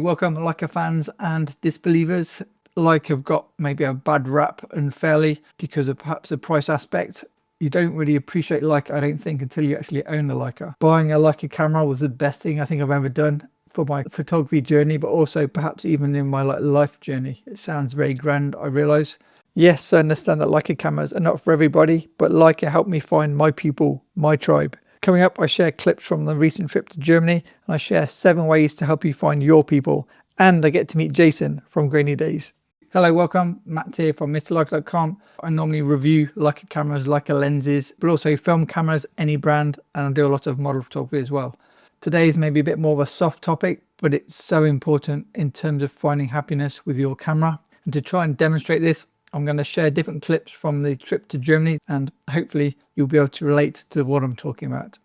Welcome Leica fans and disbelievers. Leica have got maybe a bad rap unfairly because of perhaps the price aspect. You don't really appreciate Leica, I don't think, until you actually own a Leica. Buying a Leica camera was the best thing I think I've ever done for my photography journey, but also perhaps even in my life journey. It sounds very grand, I realise. Yes, I understand that Leica cameras are not for everybody, but Leica helped me find my people, my tribe. Coming up, I share clips from the recent trip to Germany, and I share 7 ways to help you find your people. And I get to meet Jason from Grainy Days. Hello, welcome. Matt here from MrLeica.com. I normally review Leica cameras, Leica lenses, but also film cameras, any brand, and I do a lot of model photography as well. Today is maybe a bit more of a soft topic, but it's so important in terms of finding happiness with your camera. And to try and demonstrate this, I'm going to share different clips from the trip to Germany, and hopefully you'll be able to relate to what I'm talking about.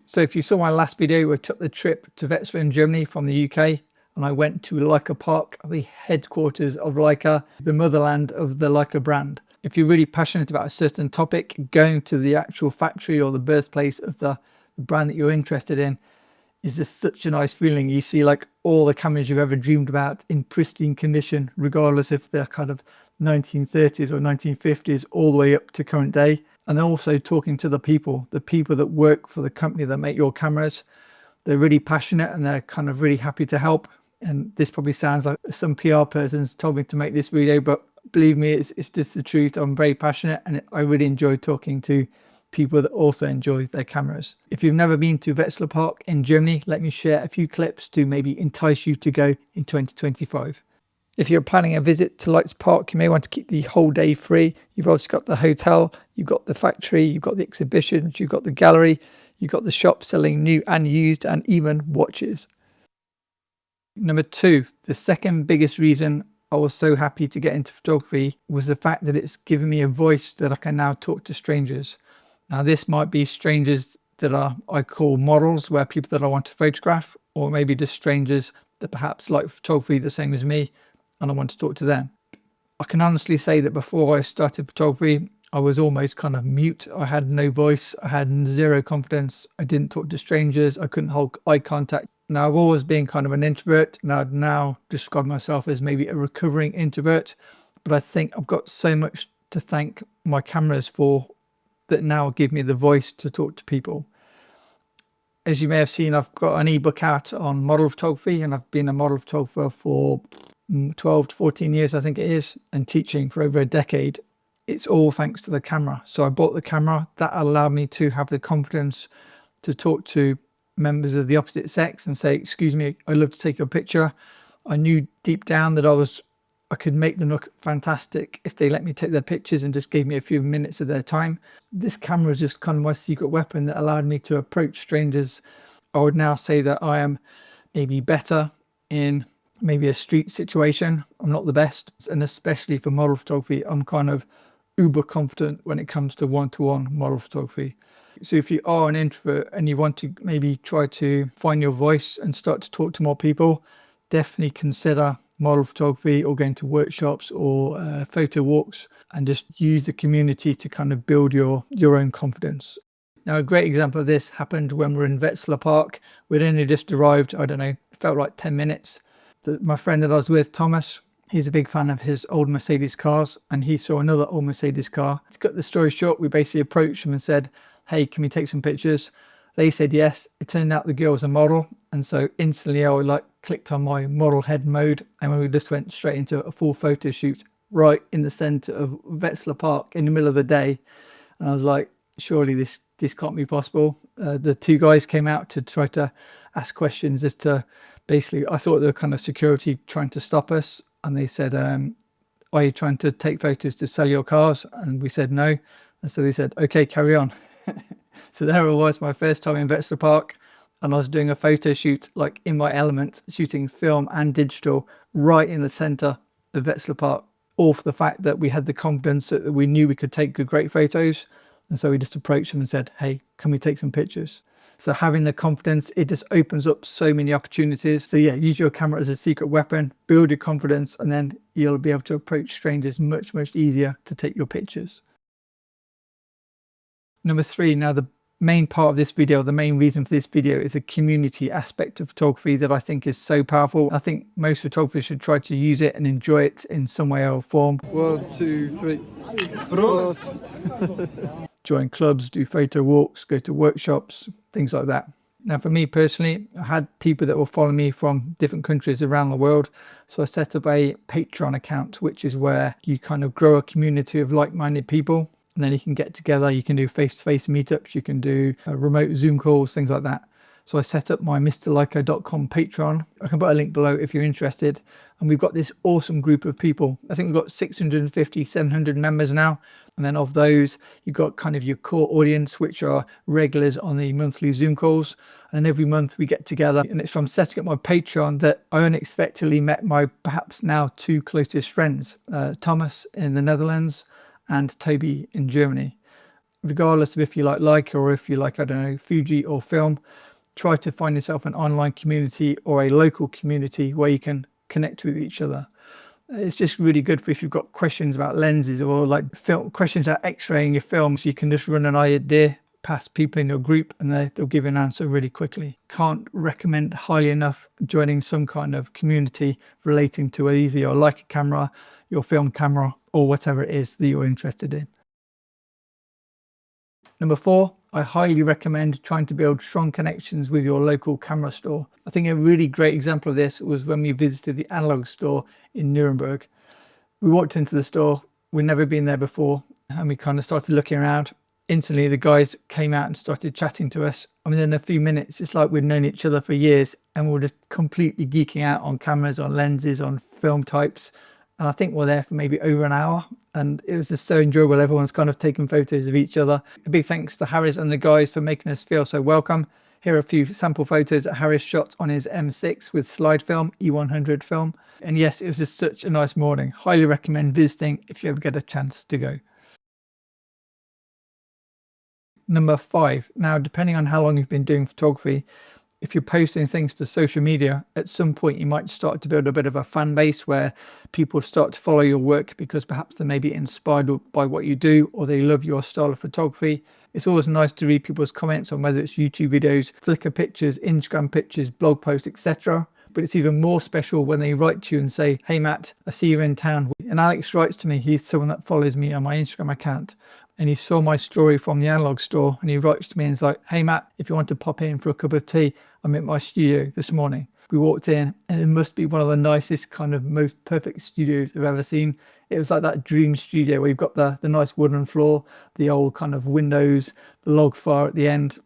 So if you saw my last video, we took the trip to Wetzlar in Germany from the UK, and I went to Leica Park, the headquarters of Leica, the motherland of the Leica brand. If you're really passionate about a certain topic, going to the actual factory or the birthplace of the brand that you're interested in is just such a nice feeling. You see like all the cameras you've ever dreamed about in pristine condition, regardless if they're kind of 1930s or 1950s, all the way up to current day. And then also talking to the people that work for the company that make your cameras. They're really passionate and they're kind of really happy to help. And this probably sounds like some PR person's told me to make this video, but believe me, it's just the truth. I'm very passionate and I really enjoy talking to people that also enjoy their cameras. If you've never been to Wetzlar Park in Germany, let me share a few clips to maybe entice you to go in 2025. If you're planning a visit to Leica Park, you may want to keep the whole day free. You've also got the hotel, you've got the factory, you've got the exhibitions, you've got the gallery, you've got the shop selling new and used and even watches. Number 2, the second biggest reason I was so happy to get into photography was the fact that it's given me a voice that I can now talk to strangers. Now this might be strangers that I call models, where people that I want to photograph, or maybe just strangers that perhaps like photography the same as me and I want to talk to them. I can honestly say that before I started photography, I was almost kind of mute. I had no voice, I had zero confidence, I didn't talk to strangers, I couldn't hold eye contact. Now I've always been kind of an introvert, and I'd now describe myself as maybe a recovering introvert, but I think I've got so much to thank my cameras for that now give me the voice to talk to people. As you may have seen, I've got an ebook out on model photography, and I've been a model photographer for 12 to 14 years, I think it is, and teaching for over a decade. It's all thanks to the camera. So I bought the camera that allowed me to have the confidence to talk to members of the opposite sex and say, excuse me, I'd love to take your picture. I knew deep down that I could make them look fantastic if they let me take their pictures and just gave me a few minutes of their time. This camera is just kind of my secret weapon that allowed me to approach strangers. I would now say that I am maybe better in maybe a street situation. I'm not the best, and especially for model photography, I'm kind of uber confident when it comes to one-to-one model photography. So if you are an introvert and you want to maybe try to find your voice and start to talk to more people, definitely consider model photography or going to workshops or photo walks, and just use the community to kind of build your own confidence. Now, a great example of this happened when we were in Wetzlar Park. We'd only just arrived, I don't know, it felt like 10 minutes. My friend that I was with, Thomas, he's a big fan of his old Mercedes cars, and he saw another old Mercedes car. To cut the story short, we basically approached him and said, hey, can we take some pictures? They said yes. It turned out the girl was a model, and so instantly I clicked on my model head mode, and we just went straight into a full photo shoot right in the center of Wetzlar Park in the middle of the day. And I was like, surely this can't be possible. The 2 guys came out to try to ask questions as to, basically, I thought they were kind of security trying to stop us, and they said, are you trying to take photos to sell your cars? And we said no. And so they said, okay, carry on. So there it was, my first time in Wetzlar Park, and I was doing a photo shoot like in my element, shooting film and digital right in the center of Wetzlar Park, all for the fact that we had the confidence that we knew we could take good, great photos. And so we just approached them and said, hey, can we take some pictures? So having the confidence, it just opens up so many opportunities. So yeah, use your camera as a secret weapon, build your confidence, and then you'll be able to approach strangers much, much easier to take your pictures. Number 3, now the main part of this video, the main reason for this video, is the community aspect of photography that I think is so powerful. I think most photographers should try to use it and enjoy it in some way or form. 1, 2, 3. Prost. Join clubs, do photo walks, go to workshops, things like that. Now, for me personally, I had people that will follow me from different countries around the world. So I set up a Patreon account, which is where you kind of grow a community of like-minded people. And then you can get together, you can do face-to-face meetups, you can do remote Zoom calls, things like that. So I set up my mrleica.com Patreon. I can put a link below if you're interested. And we've got this awesome group of people. I think we've got 650, 700 members now. And then of those, you've got kind of your core audience, which are regulars on the monthly Zoom calls. And every month we get together. And it's from setting up my Patreon that I unexpectedly met my perhaps now 2 closest friends, Thomas in the Netherlands and Toby in Germany. Regardless of if you like Leica or if you like, I don't know, Fuji or film, try to find yourself an online community or a local community where you can connect with each other. It's just really good for if you've got questions about lenses or like film questions about x-raying your films. You can just run an idea past people in your group and they'll give you an answer really quickly. Can't recommend highly enough joining some kind of community relating to either your Leica camera, your film camera, or whatever it is that you're interested in. Number 4, I highly recommend trying to build strong connections with your local camera store. I think a really great example of this was when we visited the analog store in Nuremberg. We walked into the store, we'd never been there before, and we kind of started looking around. Instantly, the guys came out and started chatting to us. I mean, in a few minutes, it's like we'd known each other for years and we're just completely geeking out on cameras, on lenses, on film types. And I think we're there for maybe over an hour. And it was just so enjoyable. Everyone's kind of taking photos of each other. A big thanks to Harris and the guys for making us feel so welcome. Here are a few sample photos that Harris shot on his M6 with slide film, E100 film. And yes, it was just such a nice morning. Highly recommend visiting if you ever get a chance to go. Number 5. Now, depending on how long you've been doing photography, if you're posting things to social media, at some point you might start to build a bit of a fan base where people start to follow your work because perhaps they may be inspired by what you do or they love your style of photography. It's always nice to read people's comments on whether it's YouTube videos, Flickr pictures, Instagram pictures, blog posts, etc. But it's even more special when they write to you and say, "Hey Matt, I see you're in town." And Alex writes to me, he's someone that follows me on my Instagram account. And he saw my story from the analog store and he writes to me and is like, "Hey Matt, if you want to pop in for a cup of tea, I'm at my studio this morning." We walked in and it must be one of the nicest, kind of most perfect studios I've ever seen. It was like that dream studio where you've got the nice wooden floor, the old kind of windows, the log fire at the end.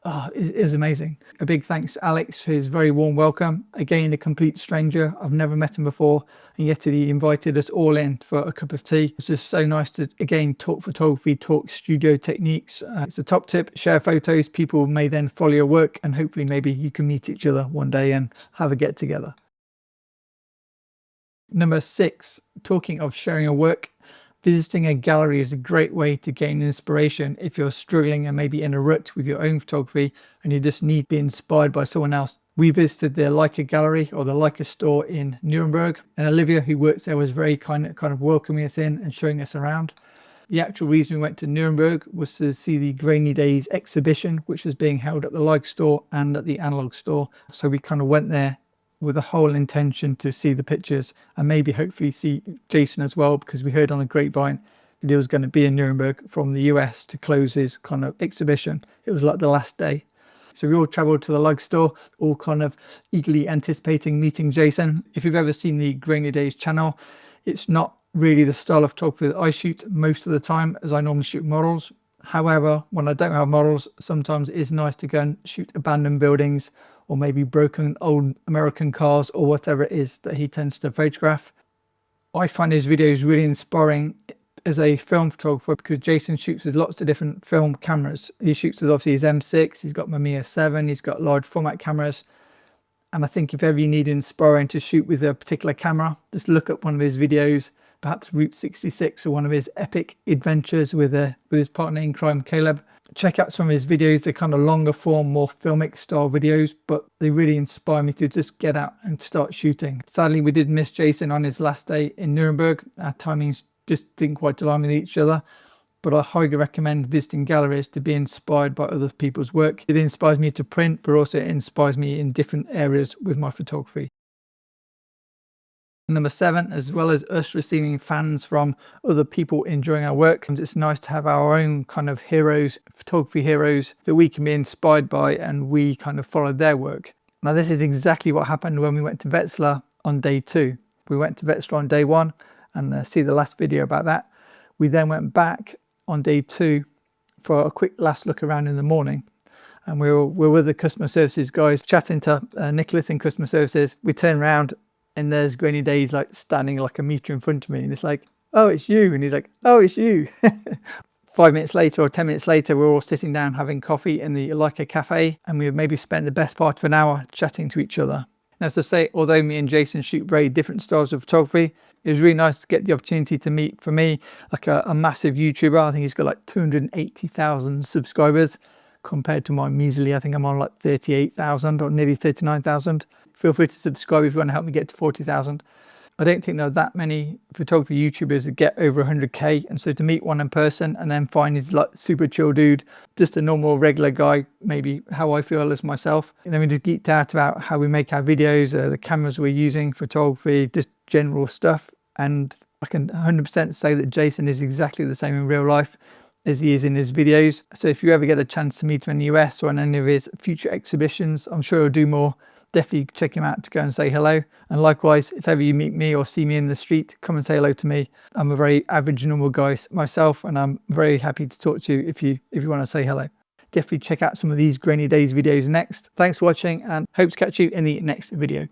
Oh, it was amazing. A big thanks to Alex for his very warm welcome. Again, a complete stranger. I've never met him before, and yet he invited us all in for a cup of tea. It's just so nice to, again, talk photography, talk studio techniques. It's a top tip. Share photos. People may then follow your work, and hopefully maybe you can meet each other one day and have a get together. Number 6, talking of sharing your work, visiting a gallery is a great way to gain inspiration if you're struggling and maybe in a rut with your own photography and you just need to be inspired by someone else. We visited the LEICA gallery or the LEICA store in Nuremberg, and Olivia, who works there, was very kind of welcoming us in and showing us around. The actual reason we went to Nuremberg was to see the Grainy Days exhibition, which was being held at the Leica store and at the analog store. So we kind of went there with the whole intention to see the pictures and maybe hopefully see Jason as well, because we heard on the grapevine that he was going to be in Nuremberg from the US to close his kind of exhibition. It was like the last day. So we all travelled to the Leica store, all kind of eagerly anticipating meeting Jason. If you've ever seen the Grainy Days channel, it's not really the style of photography that I shoot most of the time, as I normally shoot models. However, when I don't have models, sometimes it is nice to go and shoot abandoned buildings or maybe broken old American cars or whatever it is that he tends to photograph. I find his videos really inspiring as a film photographer because Jason shoots with lots of different film cameras. He shoots with obviously his M6, he's got Mamiya 7, he's got large format cameras. And I think if ever you need inspiring to shoot with a particular camera, just look up one of his videos, perhaps Route 66 or one of his epic adventures with his partner in crime, Caleb. Check out some of his videos. They're kind of longer form, more filmic style videos, but they really inspire me to just get out and start shooting. Sadly, we did miss Jason on his last day in Nuremberg. Our timings just didn't quite align with each other. but I highly recommend visiting galleries to be inspired by other people's work. It inspires me to print, but also it inspires me in different areas with my photography. Number 7, as well as us receiving fans from other people enjoying our work, it's nice to have our own kind of heroes, photography heroes that we can be inspired by, and we kind of follow their work. Now, this is exactly what happened when we went to Wetzlar on day 2. We went to Wetzlar on day 1 and see the last video about that. We then went back on day 2 for a quick last look around in the morning. And we were with the customer services guys chatting to Nicholas in customer services. We turn around and there's Grainy Days like standing like a meter in front of me, and it's like, oh, it's you. And he's like, oh, it's you. 5 minutes later or 10 minutes later, we're all sitting down having coffee in the LEICA cafe, and we maybe spent the best part of an hour chatting to each other. And as to say, although me and Jason shoot very different styles of photography, it was really nice to get the opportunity to meet, for me, like a massive YouTuber. I think he's got like 280,000 subscribers compared to my measly, I think I'm on like 38,000 or nearly 39,000. Feel free to subscribe if you want to help me get to 40,000. I don't think there are that many photography YouTubers that get over 100k, and so to meet one in person and then find he's like super chill dude, just a normal regular guy, maybe how I feel as myself. And then we just geeked out about how we make our videos, the cameras we're using, photography, just general stuff. And I can 100% say that Jason is exactly the same in real life as he is in his videos. So if you ever get a chance to meet him in the US or in any of his future exhibitions, I'm sure he'll do more. Definitely check him out to go and say hello. And likewise, if ever you meet me or see me in the street, come and say hello to me. I'm a very average, normal guy myself, and I'm very happy to talk to you if you want to say hello. Definitely check out some of these Grainy Days videos next. Thanks for watching, and hope to catch you in the next video.